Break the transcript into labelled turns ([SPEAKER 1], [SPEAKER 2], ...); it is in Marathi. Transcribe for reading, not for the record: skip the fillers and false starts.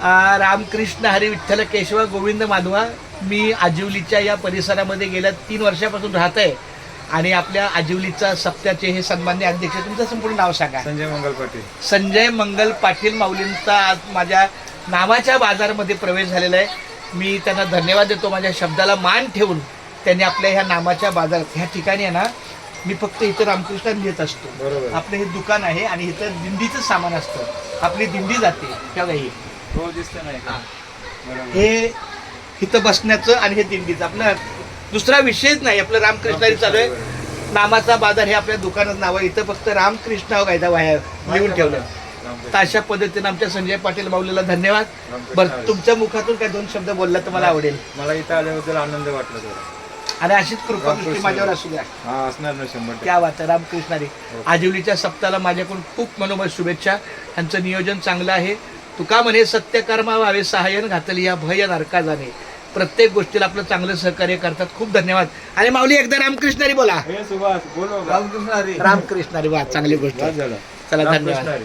[SPEAKER 1] रामकृष्ण हरी विठ्ठल केशव गोविंद माधवा. मी आजिवलीच्या या परिसरामध्ये गेल्या 3 वर्षापासून राहत आहे आणि आपल्या आजिवलीचा सप्त्याचे हे सन्मान्य अध्यक्ष, तुमचं संपूर्ण नाव सांगा.
[SPEAKER 2] संजय मंगल पाटील.
[SPEAKER 1] संजय मंगल पाटील माऊलींचा आज माझ्या नावाच्या बाजारामध्ये प्रवेश झालेला आहे. मी त्यांना धन्यवाद देतो. माझ्या शब्दाला मान ठेवून त्यांनी आपल्या ह्या नामाच्या बाजारात ह्या ठिकाणी आहे ना, मी फक्त इथं रामकृष्ण लिहित असतो.
[SPEAKER 2] बरोबर.
[SPEAKER 1] आपलं हे दुकान आहे आणि इथं दिंडीचं सामान असतं. आपली दिंडी जाते तेव्हा हे
[SPEAKER 2] हो दिसतं नाही का? बरोबर.
[SPEAKER 1] हे इथं बसण्याचं आणि हे दिंडीचं आपलं दुसरा विषयच नाही. आपलं रामकृष्णारी चालू आहे. नामाचा बाजार हे आपल्या दुकानाचं नाव आहे. इथं फक्त रामकृष्ण कायदा वाया लिहून ठेवलं. तर अशा पद्धतीने आमच्या संजय पाटील माऊलीला धन्यवाद. बरं, तुमच्या मुखातून काय 2 शब्द बोलला तर मला आवडेल.
[SPEAKER 2] मला इथं आल्याबद्दल आनंद वाटला थोडा.
[SPEAKER 1] आणि अशीच कृपा दृष्टी माझ्यावर असू द्या.
[SPEAKER 2] हा असणार ना 100%.
[SPEAKER 1] क्या बात आहे. रामकृष्णारी आजिवलीच्या सप्ताहाला माझ्याकडून खूप मनोमत शुभेच्छा. त्यांचं नियोजन चांगलं आहे. तुका म्हणे सत्यकर्मा व्हावे सहाय्यन घातली या भय नरका जाणे. प्रत्येक गोष्टीला आपलं चांगलं सहकार्य करतात. खूप धन्यवाद. आणि माऊली एकदा रामकृष्णारी बोला.
[SPEAKER 2] हे सुभाष बोल बाबा. रामकृष्ण हरी.
[SPEAKER 1] रामकृष्णारी वा, चांगली गोष्ट.
[SPEAKER 2] झालं.
[SPEAKER 1] चला,
[SPEAKER 2] रामकृष्ण
[SPEAKER 1] धन्यवाद.
[SPEAKER 2] हरी.